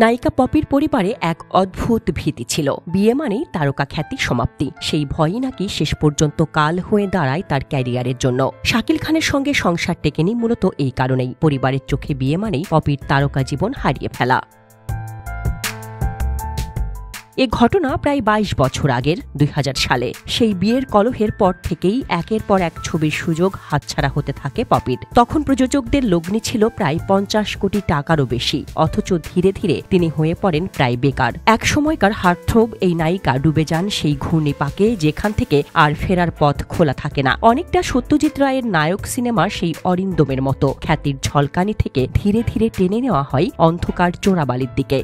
নায়িকা পপির পরিবারে এক অদ্ভুত ভীতি ছিল। বিয়ে মানেই তারকা খ্যাতির সমাপ্তি। সেই ভয়ই নাকি শেষ পর্যন্ত কাল হয়ে দাঁড়ায় তার ক্যারিয়ারের জন্য। শাকিল খানের সঙ্গে সংসার টেকেনি মূলত এই কারণেই। পরিবারের চোখে বিয়ে মানেই পপির তারকা জীবন হারিয়ে ফেলা। এ ঘটনা প্রায় ২২ বছর আগের ২০০০ সালে। সেই বিয়ের কলহের পর থেকেই একের পর এক ছবির সুযোগ হাতছাড়া হতে থাকে পপির। তখন প্রযোজকদের লগ্নি ছিল প্রায় ৫০ কোটি টাকারও বেশি, অথচ ধীরে ধীরে তিনি হয়ে পড়েন প্রায় বেকার। এক সময়কার হার্টথ্রোব এই নায়িকা ডুবে যান সেই ঘূর্ণিপাকে, যেখান থেকে আর ফেরার পথ খোলা থাকে না। অনেকটা সত্যজিৎ রায়ের নায়ক সিনেমার সেই অরিন্দমের মতো খ্যাতির ঝলকানি থেকে ধীরে ধীরে টেনে নেওয়া হয় অন্ধকার চোরাবালির দিকে।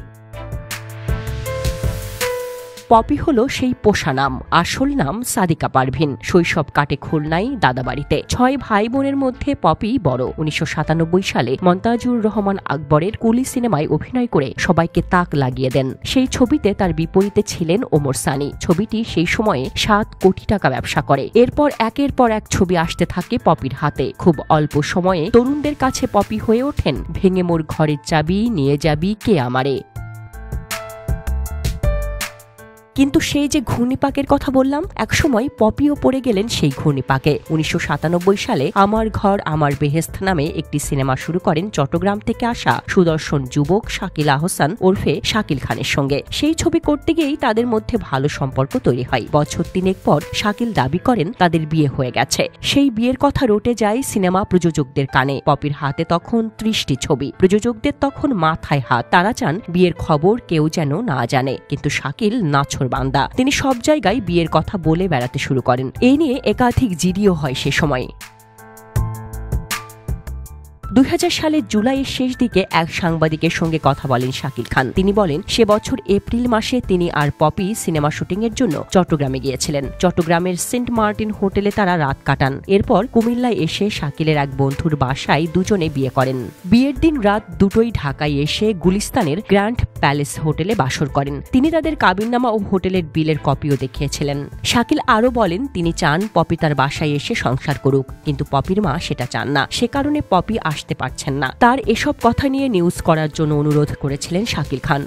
পপি হলো সেই পোষা নাম। আসল নাম সাদিকা পারভিন। শৈশব কাটে খুলনায় দাদাবাড়িতে। ৬ ভাই বোনের মধ্যে পপি বড়। ১৯৯৭ সালে মন্তাজুর রহমান আকবরের কুলি সিনেমায় অভিনয় করে সবাইকে তাক লাগিয়ে দেন। সেই ছবিতে তার বিপরীতে ছিলেন ওমর সানি। ছবিটি সেই সময়ে ৭ কোটি টাকা ব্যবসা করে। এরপর একের পর এক ছবি আসতে থাকে পপির হাতে। খুব অল্প সময়ে তরুণদের কাছে পপি হয়ে ওঠেন ভেঙে মোর ঘরের চাবি, নিয়ে যাবি কে আমারে। কিন্তু সেই যে ঘূর্ণিপাকের কথা বললাম, একসময় পপিও পড়ে গেলেন সেই ঘূর্ণিপাকে। ১৯৯৭ সালে আমার ঘর আমার বেহেস্ত নামে একটি সিনেমা শুরু করেন চট্টগ্রাম থেকে আসা সুদর্শন যুবক শাকিল আহসান ওরফে শাকিল খানের সঙ্গে। সেই ছবি করতে গিয়েই তাদের মধ্যে ভালো সম্পর্ক তৈরি হয়। বছর ৩ পর শাকিল দাবি করেন তাদের বিয়ে হয়ে গেছে। সেই বিয়ের কথা রটে যায় সিনেমা প্রযোজকদের কানে। পপির হাতে তখন ৩০টি ছবি। প্রযোজকদের তখন মাথায় হাত। তারা চান বিয়ের খবর কেউ যেন না জানে। কিন্তু শাকিল নাছর বান্দা। তিনি সব জায়গায় বিয়ের কথা বলে বেড়াতে শুরু করেন। এই নিয়ে একাধিক জিডিও হয় সে সময়। ২০০০ সালের জুলাইয়ের শেষ দিকে এক সাংবাদিকের সঙ্গে কথা বলেন শাকিল খান। তিনি বলেন সে বছর এপ্রিল মাসে তিনি আর পপি সিনেমা শুটিংয়ের জন্য চট্টগ্রামে গিয়েছিলেন। চট্টগ্রামের সেন্ট মার্টিন হোটেলে তারা রাত কাটান। এরপর কুমিল্লায় এসে শাকিলের এক বন্ধুর বাসায় দুজনে বিয়ে করেন। বিয়ের দিন রাত ২টোয় ঢাকায় এসে গুলিস্তানের গ্র্যান্ড প্যালেস হোটেলে বাসর করেন। তিনি তাদের কাবিননামা ও হোটেলের বিলের কপিও দেখিয়েছিলেন। শাকিল আরও বলেন তিনি চান পপি তার বাসায় এসে সংসার করুক, কিন্তু পপির মা সেটা চান না। সে কারণে পপি আসতে পারছেন না। তার এসব কথা নিয়ে নিউজ করার জন্য অনুরোধ করেছিলেন শাকিল খান।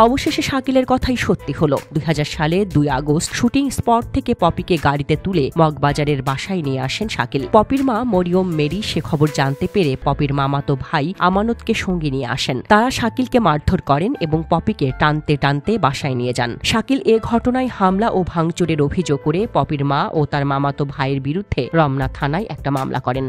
অবশেষে শাকিলের কথাই সত্যি হলো। ২০০০ সালে ২ আগস্ট শুটিং স্পট থেকে পপিকে গাড়িতে তুলে মগবাজারের বাসায় নিয়ে আসেন শাকিল। পপির মা মরিয়ম মেরি সে খবর জানতে পেরে পপির মামাতো ভাই আমানতকে সঙ্গে নিয়ে আসেন। তারা শাকিলকে মারধর করেন এবং পপিকে টানতে টানতে বাসায় নিয়ে যান। শাকিল এ ঘটনায় হামলা ও ভাঙচুরের অভিযোগ করে পপির মা ও তার মামাতো ভাইয়ের বিরুদ্ধে রমনা থানায় একটা মামলা করেন।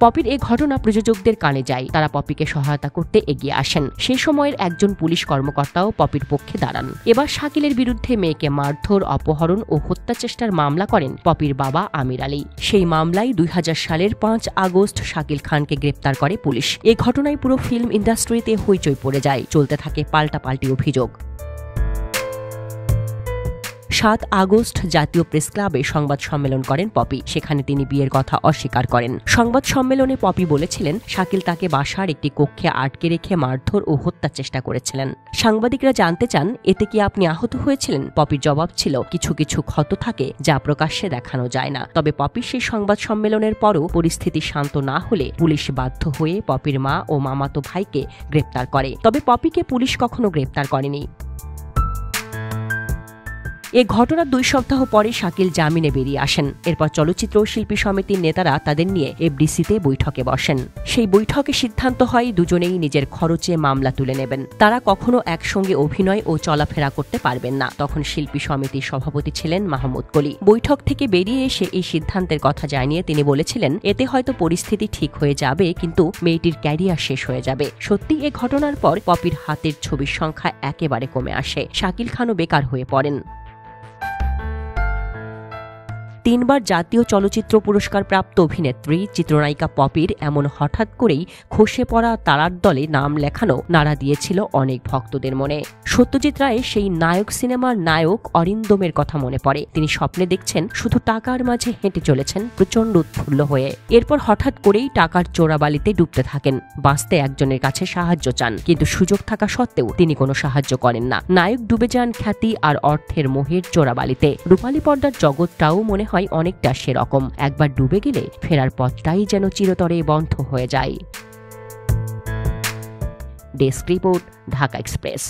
পপির এ ঘটনা প্রযোজকদের কানে যায়। তারা পপিকে সহায়তা করতে এগিয়ে আসেন। সে সময়ের একজন পুলিশ কর্মকর্তাও পপির পক্ষে দাঁড়ান। এবার শাকিলের বিরুদ্ধে মেয়েকে মারধর, অপহরণ ও হত্যা চেষ্টার মামলা করেন পপির বাবা আমির আলী। সেই মামলায় ২০০০ সালের ৫ আগস্ট শাকিল খানকে গ্রেপ্তার করে পুলিশ। এ ঘটনায় পুরো ফিল্ম ইন্ডাস্ট্রিতে হইচই পড়ে যায়। চলতে থাকে পাল্টাপাল্টি অভিযোগ। ৭ আগস্ট জাতীয় প্রেস ক্লাবে সংবাদ সম্মেলন করেন পপি। সেখানে তিনি বিয়ের কথা অস্বীকার করেন। সংবাদ সম্মেলনে পপি বলেছিলেন শাকিল তাকে বাসার একটি কক্ষে আটকে রেখে মারধর ও হত্যার চেষ্টা করেছিলেন। সাংবাদিকরা জানতে চান এতে কি আপনি আহত হয়েছিলেন? পপির জবাব ছিল কিছু কিছু ক্ষত থাকে যা প্রকাশ্যে দেখানো যায় না। তবে পপির সেই সংবাদ সম্মেলনের পরও পরিস্থিতি শান্ত না হলে পুলিশ বাধ্য হয়ে পপির মা ও মামাতো ভাইকে গ্রেপ্তার করে। তবে পপিকে পুলিশ কখনো গ্রেপ্তার করেনি। এ ঘটনার ২ সপ্তাহ পরে শাকিল জামিনে বেরিয়ে আসেন। এরপর চলচ্চিত্র শিল্পী সমিতির নেতারা তাদের নিয়ে এফডিসিতে বৈঠকে বসেন। সেই বৈঠকে সিদ্ধান্ত হয় দুজনেই নিজের খরচে মামলা তুলে নেবেন। তারা কখনো একসঙ্গে অভিনয় ও চলাফেরা করতে পারবেন না। তখন শিল্পী সমিতির সভাপতি ছিলেন মাহমুদ কলি। বৈঠক থেকে বেরিয়ে এসে এই সিদ্ধান্তের কথা জানিয়ে তিনি বলেছিলেন এতে হয়তো পরিস্থিতি ঠিক হয়ে যাবে, কিন্তু মেয়েটির ক্যারিয়ার শেষ হয়ে যাবে। সত্যি এ ঘটনার পর পপির হাতের ছবির সংখ্যা একেবারে কমে আসে। শাকিল খানও বেকার হয়ে পড়েন। ৩ বার জাতীয় চলচ্চিত্র পুরস্কার প্রাপ্ত অভিনেত্রী চিত্রনায়িকা পপির এমন হঠাৎ করেই খসে পড়া তারার দলে নাম লেখানো নাড়া দিয়েছিল অনেক ভক্তদের মনে। সত্যজিৎ রায়ের সেই নায়ক সিনেমার নায়ক অরিন্দমের কথা মনে পড়ে। তিনি স্বপ্নে দেখছেন শুধু টাকার মাঝে হেঁটে চলেছেন প্রচণ্ড উৎফুল্ল হয়ে। এরপর হঠাৎ করেই টাকার চোরাবালিতে ডুবতে থাকেন। বাঁচতে একজনের কাছে সাহায্য চান, কিন্তু সুযোগ থাকা সত্ত্বেও তিনি কোনো সাহায্য করেন না। নায়ক ডুবে যান খ্যাতি আর অর্থের মোহের চোরাবালিতে। রূপালী পর্দার জগৎটাও মনে হয় অনেকটা সেরকম, একবার ডুবে গেলে ফেরার পথটাই যেন চিরতরে বন্ধ হয়ে যায়। Desk report, Dhaka express.